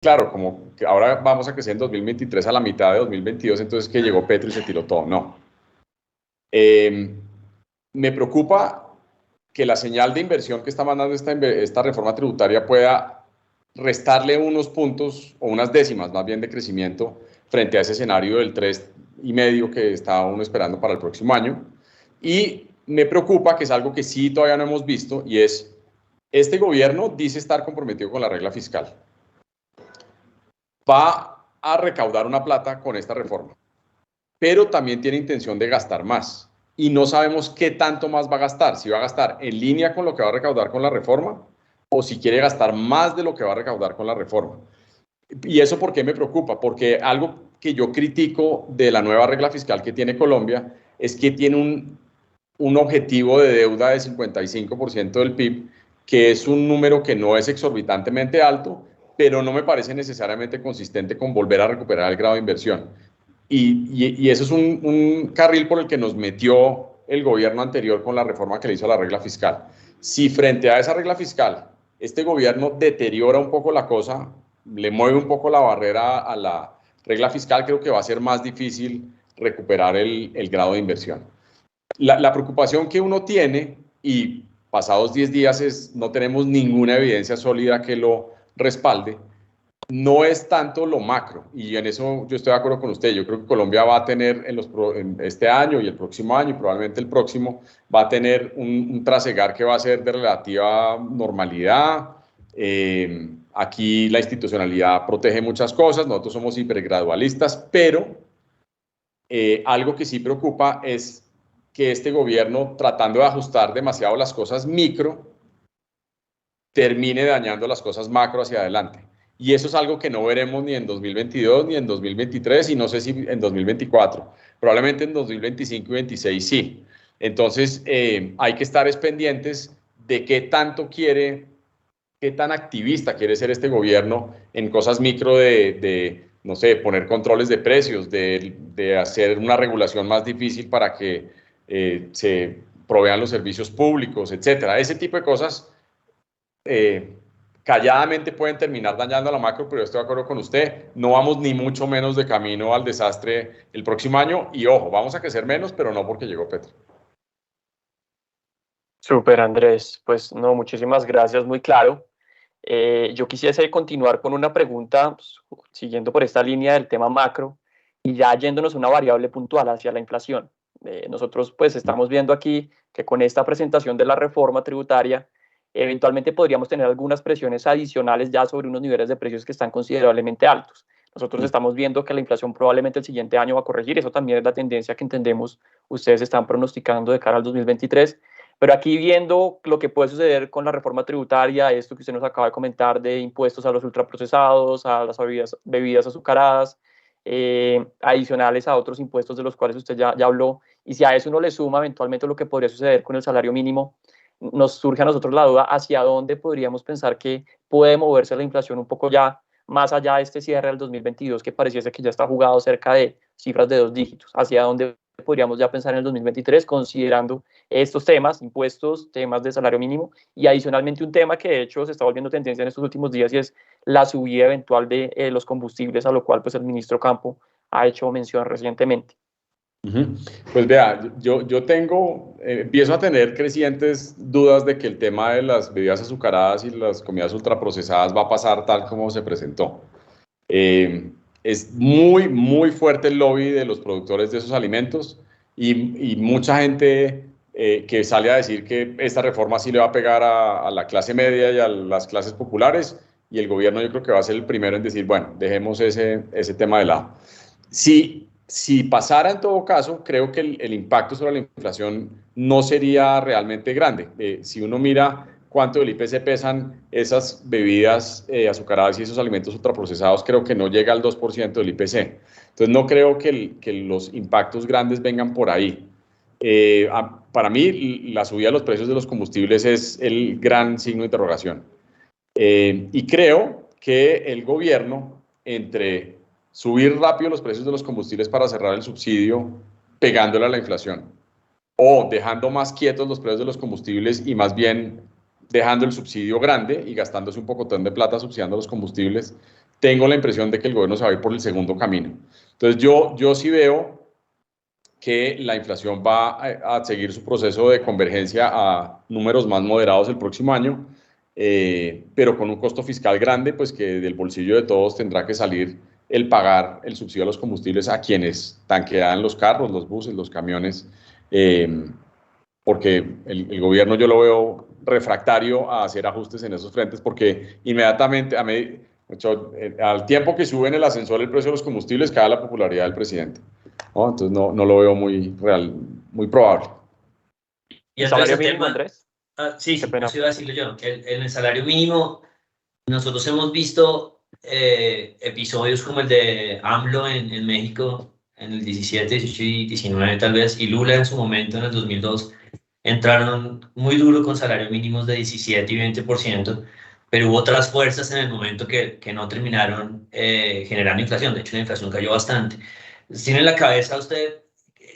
claro, como que ahora vamos a crecer en 2023 a la mitad de 2022, entonces que llegó Petro y se tiró todo. No. Me preocupa que la señal de inversión que está mandando esta reforma tributaria pueda restarle unos puntos o unas décimas más bien de crecimiento frente a ese escenario del 3,5 que está uno esperando para el próximo año. Y me preocupa, que es algo que sí todavía no hemos visto, y es, este gobierno dice estar comprometido con la regla fiscal. Va a recaudar una plata con esta reforma, pero también tiene intención de gastar más. Y no sabemos qué tanto más va a gastar, si va a gastar en línea con lo que va a recaudar con la reforma o si quiere gastar más de lo que va a recaudar con la reforma. ¿Y eso por qué me preocupa? Porque algo que yo critico de la nueva regla fiscal que tiene Colombia es que tiene un objetivo de deuda de 55% del PIB, que es un número que no es exorbitantemente alto, pero no me parece necesariamente consistente con volver a recuperar el grado de inversión. Y eso es un carril por el que nos metió el gobierno anterior con la reforma que le hizo a la regla fiscal. Si frente a esa regla fiscal este gobierno deteriora un poco la cosa, le mueve un poco la barrera a la regla fiscal, creo que va a ser más difícil recuperar el grado de inversión. La preocupación que uno tiene, y pasados 10 días no tenemos ninguna evidencia sólida que lo respalde, no es tanto lo macro, y en eso yo estoy de acuerdo con usted. Yo creo que Colombia va a tener en este año y el próximo año, y probablemente el próximo, va a tener un trasegar que va a ser de relativa normalidad. Aquí la institucionalidad protege muchas cosas, nosotros somos hipergradualistas, pero algo que sí preocupa es que este gobierno, tratando de ajustar demasiado las cosas micro, termine dañando las cosas macro hacia adelante. Y eso es algo que no veremos ni en 2022, ni en 2023, y no sé si en 2024. Probablemente en 2025 y 2026 sí. Entonces, hay que estar pendientes de qué tanto quiere, qué tan activista quiere ser este gobierno en cosas micro no sé, poner controles de precios, de hacer una regulación más difícil para que se provean los servicios públicos, etcétera. Ese tipo de cosas calladamente pueden terminar dañando a la macro, pero yo estoy de acuerdo con usted, no vamos ni mucho menos de camino al desastre el próximo año, y ojo, vamos a crecer menos, pero no porque llegó Petro. Súper, Andrés, pues no, muchísimas gracias, muy claro. Yo quisiese continuar con una pregunta, pues, siguiendo por esta línea del tema macro y ya yéndonos a una variable puntual hacia la inflación. Nosotros pues estamos viendo aquí que con esta presentación de la reforma tributaria eventualmente podríamos tener algunas presiones adicionales ya sobre unos niveles de precios que están considerablemente altos. Nosotros estamos viendo que la inflación probablemente el siguiente año va a corregir, eso también es la tendencia que entendemos ustedes están pronosticando de cara al 2023. Pero aquí viendo lo que puede suceder con la reforma tributaria, esto que usted nos acaba de comentar de impuestos a los ultraprocesados, a las bebidas azucaradas, adicionales a otros impuestos de los cuales usted ya habló, y si a eso uno le suma eventualmente lo que podría suceder con el salario mínimo, nos surge a nosotros la duda hacia dónde podríamos pensar que puede moverse la inflación un poco ya más allá de este cierre del 2022, que pareciese que ya está jugado cerca de cifras de 2 dígitos, hacia dónde podríamos ya pensar en el 2023, considerando estos temas, impuestos, temas de salario mínimo, y adicionalmente un tema que de hecho se está volviendo tendencia en estos últimos días, y es la subida eventual de los combustibles, a lo cual pues el ministro Campo ha hecho mención recientemente. Pues vea, yo empiezo a tener crecientes dudas de que el tema de las bebidas azucaradas y las comidas ultraprocesadas va a pasar tal como se presentó. Es muy, muy fuerte el lobby de los productores de esos alimentos, y mucha gente que sale a decir que esta reforma sí le va a pegar a la clase media y a las clases populares, y el gobierno yo creo que va a ser el primero en decir, bueno, dejemos ese tema de lado. Si pasara en todo caso, creo que el impacto sobre la inflación no sería realmente grande. Si uno mira cuánto del IPC pesan esas bebidas azucaradas y esos alimentos ultraprocesados, creo que no llega al 2% del IPC. Entonces no creo que los impactos grandes vengan por ahí. Para mí la subida de los precios de los combustibles es el gran signo de interrogación. Y creo que el gobierno, entre subir rápido los precios de los combustibles para cerrar el subsidio pegándole a la inflación, o dejando más quietos los precios de los combustibles y más bien dejando el subsidio grande y gastándose un pocotón de plata subsidiando los combustibles, tengo la impresión de que el gobierno se va a ir por el segundo camino. Entonces yo sí veo que la inflación va a seguir su proceso de convergencia a números más moderados el próximo año, pero con un costo fiscal grande, pues que del bolsillo de todos tendrá que salir el pagar el subsidio a los combustibles a quienes tanquean los carros, los buses, los camiones, porque el gobierno yo lo veo refractario a hacer ajustes en esos frentes, porque inmediatamente, al tiempo que sube en el ascensor el precio de los combustibles, cae la popularidad del presidente, ¿no? Entonces no lo veo muy real, muy probable. Y el salario mínimo, Andrés. Sí, eso iba a decirlo yo. En el salario mínimo, nosotros hemos visto episodios como el de AMLO en México en el 17, 18 y 19 tal vez, y Lula en su momento en el 2002, entraron muy duro con salarios mínimos de 17 y 20%, pero hubo otras fuerzas en el momento que no terminaron generando inflación. De hecho, la inflación cayó bastante. ¿Tiene en la cabeza usted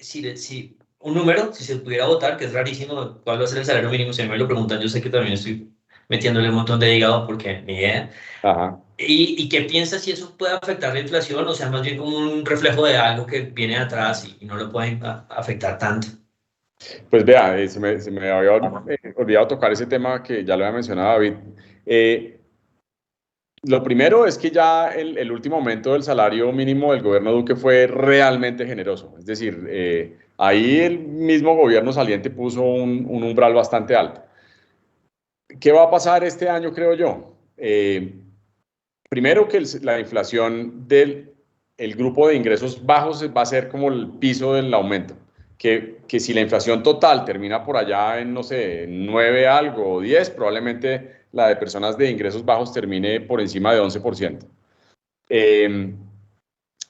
si un número, si se pudiera votar, que es rarísimo, cuál va a ser el salario mínimo? Si me lo preguntan, yo sé que también estoy metiéndole un montón de hígado porque ni idea. Ajá. ¿Y qué piensa si eso puede afectar la inflación? O sea, más bien como un reflejo de algo que viene atrás y no lo puede afectar tanto. Pues vea, se me había olvidado tocar ese tema que ya lo había mencionado David. Lo primero es que ya el último aumento del salario mínimo del gobierno Duque fue realmente generoso. Es decir, ahí el mismo gobierno saliente puso un umbral bastante alto. ¿Qué va a pasar este año, creo yo? Primero que la inflación del grupo de ingresos bajos va a ser como el piso del aumento. Que si la inflación total termina por allá en, no sé, 9 algo o 10, probablemente la de personas de ingresos bajos termine por encima de 11%.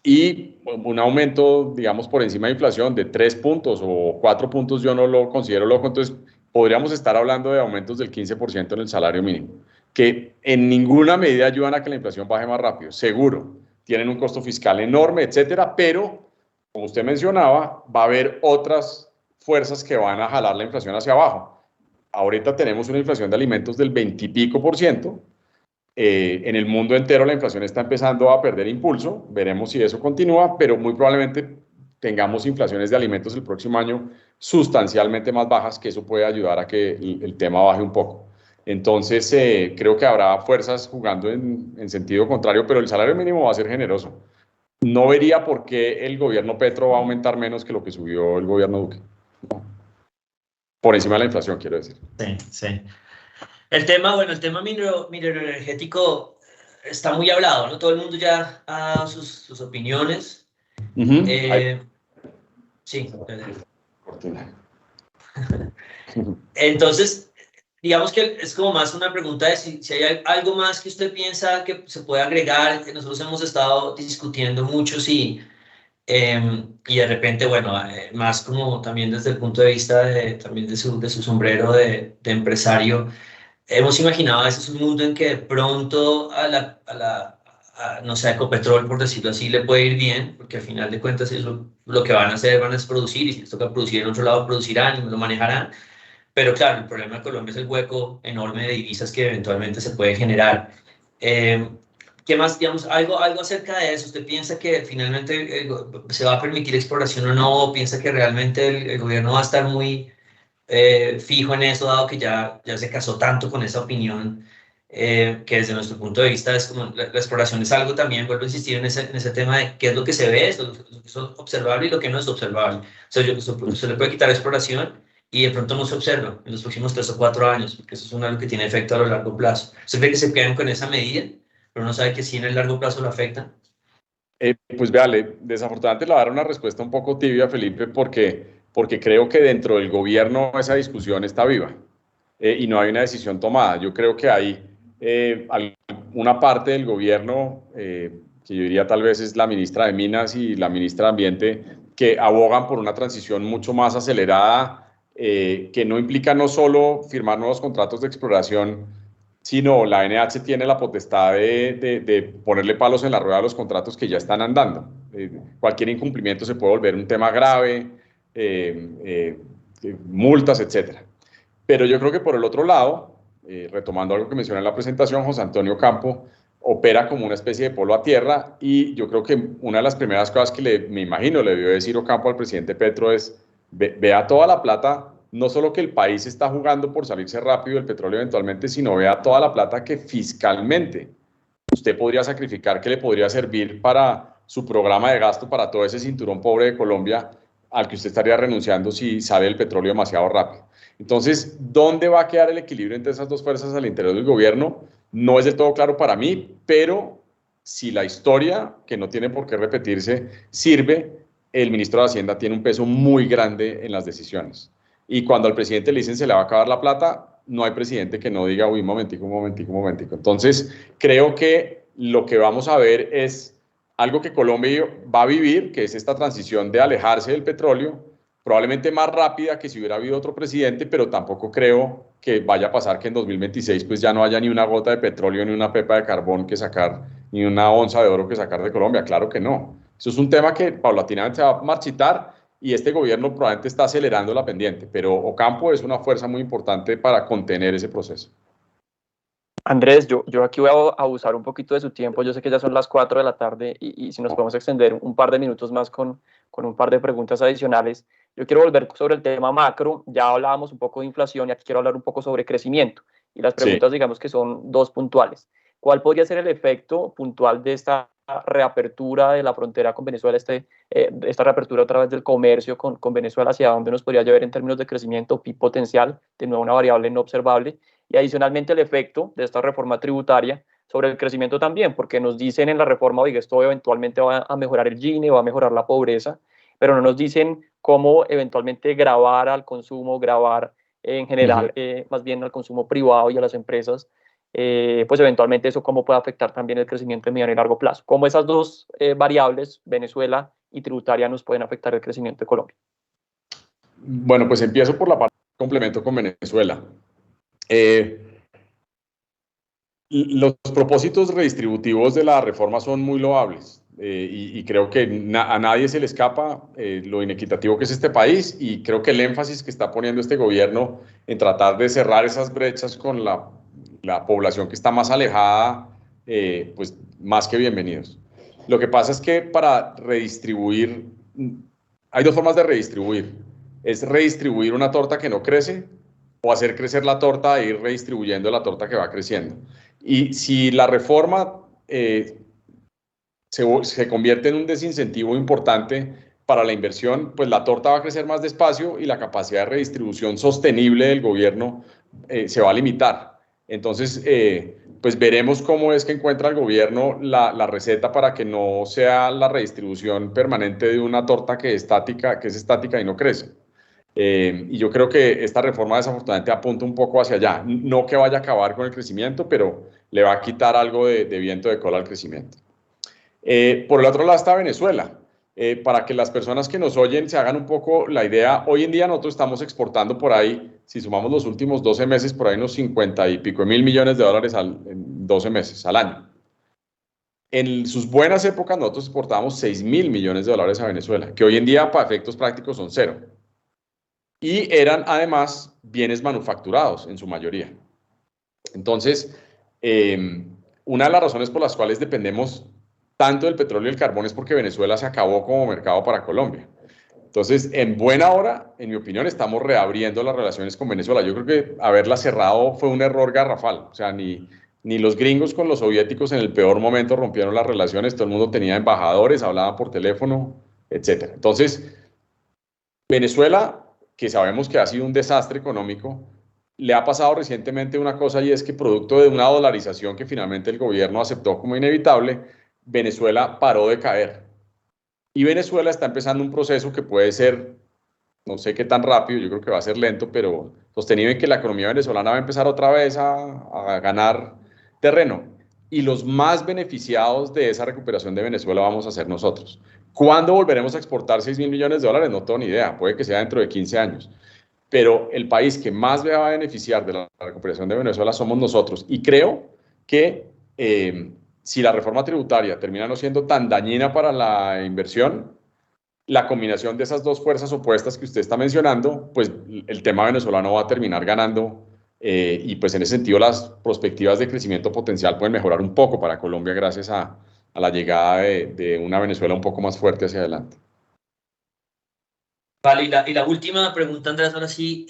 Y un aumento, digamos, por encima de inflación de 3 puntos o 4 puntos yo no lo considero loco, entonces podríamos estar hablando de aumentos del 15% en el salario mínimo, que en ninguna medida ayudan a que la inflación baje más rápido, seguro, tienen un costo fiscal enorme, etcétera, pero como usted mencionaba, va a haber otras fuerzas que van a jalar la inflación hacia abajo. Ahorita tenemos una inflación de alimentos del 20 y pico %. En el mundo entero la inflación está empezando a perder impulso. Veremos si eso continúa, pero muy probablemente tengamos inflaciones de alimentos el próximo año sustancialmente más bajas, que eso puede ayudar a que el tema baje un poco. Entonces, creo que habrá fuerzas jugando en sentido contrario, pero el salario mínimo va a ser generoso. No vería por qué el gobierno Petro va a aumentar menos que lo que subió el gobierno Duque. Por encima de la inflación, quiero decir. Sí, sí. El tema mineroenergético está muy hablado, ¿no? Todo el mundo ya ha dado sus opiniones. Sí. Entonces, digamos que es como más una pregunta de si hay algo más que usted piensa que se puede agregar. Nosotros hemos estado discutiendo mucho y de repente, bueno, más como también desde el punto de vista también de su sombrero de empresario, hemos imaginado a veces un mundo en que de pronto no sé, a Ecopetrol, por decirlo así, le puede ir bien, porque al final de cuentas eso, lo que van a hacer van a producir, y si les toca producir en otro lado, producirán y lo manejarán. Pero claro, el problema de Colombia es el hueco enorme de divisas que eventualmente se puede generar. ¿Qué más, digamos, algo acerca de eso? ¿Usted piensa que finalmente se va a permitir exploración o no? ¿O piensa que realmente el gobierno va a estar muy fijo en eso, dado que ya se casó tanto con esa opinión, que desde nuestro punto de vista es como la exploración es algo también, vuelvo a insistir en ese tema de qué es lo que se ve, lo que es observable y lo que no es observable? O sea, se le puede quitar exploración y de pronto no se observa en los próximos 3 o 4 años, porque eso es algo que tiene efecto a lo largo plazo. ¿Usted cree que se quedan con esa medida, pero no sabe que sí en el largo plazo lo afecta? Pues véale, desafortunadamente le voy a dar una respuesta un poco tibia, Felipe, porque creo que dentro del gobierno esa discusión está viva y no hay una decisión tomada. Yo creo que hay una parte del gobierno, que yo diría tal vez es la ministra de Minas y la ministra de Ambiente, que abogan por una transición mucho más acelerada, que no implica no solo firmar nuevos contratos de exploración, sino la NH tiene la potestad de ponerle palos en la rueda a los contratos que ya están andando. Cualquier incumplimiento se puede volver un tema grave, multas, etc. Pero yo creo que por el otro lado, retomando algo que mencioné en la presentación, José Antonio Campo opera como una especie de polo a tierra, y yo creo que una de las primeras cosas que me imagino le debió decir Ocampo al presidente Petro es, vea toda la plata, no solo que el país está jugando por salirse rápido del petróleo eventualmente, sino vea toda la plata que fiscalmente usted podría sacrificar, que le podría servir para su programa de gasto, para todo ese cinturón pobre de Colombia al que usted estaría renunciando si sale el petróleo demasiado rápido. Entonces, ¿dónde va a quedar el equilibrio entre esas dos fuerzas al interior del gobierno? No es del todo claro para mí, pero si la historia, que no tiene por qué repetirse, sirve, el ministro de Hacienda tiene un peso muy grande en las decisiones. Y cuando al presidente le dicen se le va a acabar la plata, no hay presidente que no diga, uy, un momentico, un momentico, un momentico. Entonces, creo que lo que vamos a ver es algo que Colombia va a vivir, que es esta transición de alejarse del petróleo, probablemente más rápida que si hubiera habido otro presidente, pero tampoco creo que vaya a pasar que en 2026 pues ya no haya ni una gota de petróleo, ni una pepa de carbón que sacar, ni una onza de oro que sacar de Colombia. Claro que no. Eso es un tema que paulatinamente se va a marchitar, y este gobierno probablemente está acelerando la pendiente, pero Ocampo es una fuerza muy importante para contener ese proceso. Andrés, yo aquí voy a abusar un poquito de su tiempo. Yo sé que ya son las 4 de la tarde y si nos podemos extender un par de minutos más con un par de preguntas adicionales. Yo quiero volver sobre el tema macro. Ya hablábamos un poco de inflación y aquí quiero hablar un poco sobre crecimiento. Y las preguntas, sí, digamos que son dos puntuales. ¿Cuál podría ser el efecto puntual de esta reapertura de la frontera con Venezuela, esta reapertura a través del comercio con Venezuela, hacia dónde nos podría llevar en términos de crecimiento, PIB potencial, de nuevo una variable no observable, y adicionalmente el efecto de esta reforma tributaria sobre el crecimiento también, porque nos dicen en la reforma, oiga, esto eventualmente va a mejorar el Gini, va a mejorar la pobreza, pero no nos dicen cómo eventualmente gravar al consumo, gravar en general, más bien al consumo privado y a las empresas, pues eventualmente eso cómo puede afectar también el crecimiento en mediano y largo plazo. Cómo esas dos variables, Venezuela y tributaria, nos pueden afectar el crecimiento de Colombia. Bueno, pues empiezo por la parte de complemento con Venezuela. Los propósitos redistributivos de la reforma son muy loables, y creo que a nadie se le escapa lo inequitativo que es este país, y creo que el énfasis que está poniendo este gobierno en tratar de cerrar esas brechas con la población que está más alejada, pues más que bienvenidos. Lo que pasa es que para redistribuir, hay dos formas de redistribuir. Es redistribuir una torta que no crece, o hacer crecer la torta e ir redistribuyendo la torta que va creciendo. Y si la reforma se convierte en un desincentivo importante para la inversión, pues la torta va a crecer más despacio y la capacidad de redistribución sostenible del gobierno se va a limitar. Entonces, pues veremos cómo es que encuentra el gobierno la receta para que no sea la redistribución permanente de una torta que es estática y no crece. Y yo creo que esta reforma desafortunadamente apunta un poco hacia allá. No que vaya a acabar con el crecimiento, pero le va a quitar algo de viento de cola al crecimiento. Por el otro lado está Venezuela. Para que las personas que nos oyen se hagan un poco la idea, hoy en día nosotros estamos exportando por ahí, si sumamos los últimos 12 meses, por ahí unos 50 y pico mil millones de dólares en 12 meses al año. En sus buenas épocas nosotros exportábamos 6.000 millones de dólares a Venezuela, que hoy en día para efectos prácticos son cero. Y eran además bienes manufacturados en su mayoría. Entonces, una de las razones por las cuales dependemos tanto del petróleo y el carbón es porque Venezuela se acabó como mercado para Colombia. Entonces, en buena hora, en mi opinión, estamos reabriendo las relaciones con Venezuela. Yo creo que haberla cerrado fue un error garrafal. O sea, ni los gringos con los soviéticos en el peor momento rompieron las relaciones. Todo el mundo tenía embajadores, hablaban por teléfono, etc. Entonces, Venezuela, que sabemos que ha sido un desastre económico, le ha pasado recientemente una cosa, y es que producto de una dolarización que finalmente el gobierno aceptó como inevitable, Venezuela paró de caer. Y Venezuela está empezando un proceso que puede ser, no sé qué tan rápido, yo creo que va a ser lento, pero sostenido, en que la economía venezolana va a empezar otra vez a ganar terreno. Y los más beneficiados de esa recuperación de Venezuela vamos a ser nosotros. ¿Cuándo volveremos a exportar 6.000 millones de dólares? No tengo ni idea, puede que sea dentro de 15 años. Pero el país que más va a beneficiar de la recuperación de Venezuela somos nosotros. Y creo que si la reforma tributaria termina no siendo tan dañina para la inversión, la combinación de esas dos fuerzas opuestas que usted está mencionando, pues el tema venezolano va a terminar ganando y pues en ese sentido las perspectivas de crecimiento potencial pueden mejorar un poco para Colombia gracias a la llegada de una Venezuela un poco más fuerte hacia adelante. Vale, y la última pregunta, Andrés, ahora sí,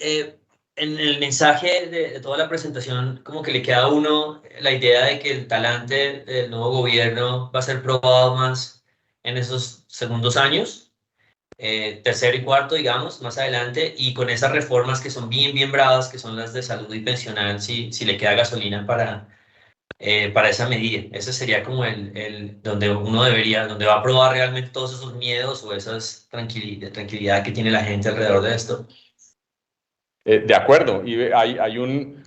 en el mensaje de toda la presentación, como que le queda a uno la idea de que el talante del nuevo gobierno va a ser probado más en esos segundos años, tercero y cuarto, digamos, más adelante, y con esas reformas que son bien bravas, que son las de salud y pensional, si le queda gasolina para esa medida. Ese sería como donde uno debería, donde va a probar realmente todos esos miedos o esas tranquilidad que tiene la gente alrededor de esto. De acuerdo, y hay un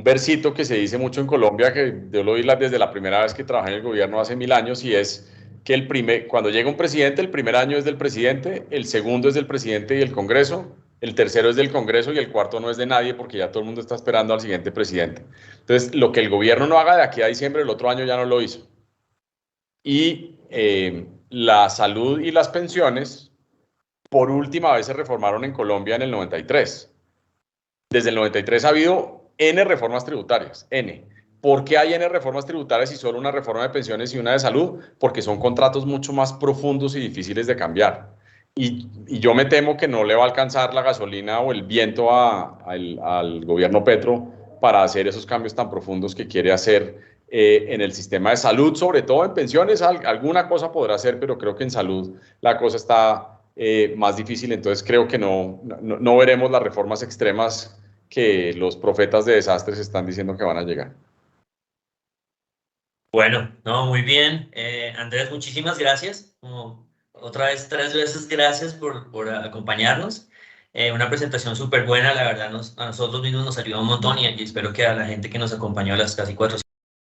versito que se dice mucho en Colombia, que yo lo oí desde la primera vez que trabajé en el gobierno hace 1000 años, y es que cuando llega un presidente, el primer año es del presidente, el segundo es del presidente y el Congreso, el tercero es del Congreso y el cuarto no es de nadie porque ya todo el mundo está esperando al siguiente presidente. Entonces, lo que el gobierno no haga de aquí a diciembre, el otro año ya no lo hizo. Y la salud y las pensiones, por última vez se reformaron en Colombia en el 93. Desde el 93 ha habido N reformas tributarias, N. ¿Por qué hay N reformas tributarias y solo una reforma de pensiones y una de salud? Porque son contratos mucho más profundos y difíciles de cambiar. Y yo me temo que no le va a alcanzar la gasolina o el viento al gobierno Petro para hacer esos cambios tan profundos que quiere hacer en el sistema de salud, sobre todo en pensiones. Alguna cosa podrá hacer, pero creo que en salud la cosa está más difícil. Entonces creo que no veremos las reformas extremas que los profetas de desastres están diciendo que van a llegar. Bueno, no, muy bien. Andrés, muchísimas gracias. Otra vez, 3 veces gracias por acompañarnos. Una presentación súper buena, la verdad, a nosotros mismos nos ayuda un montón y espero que a la gente que nos acompañó, a las casi 400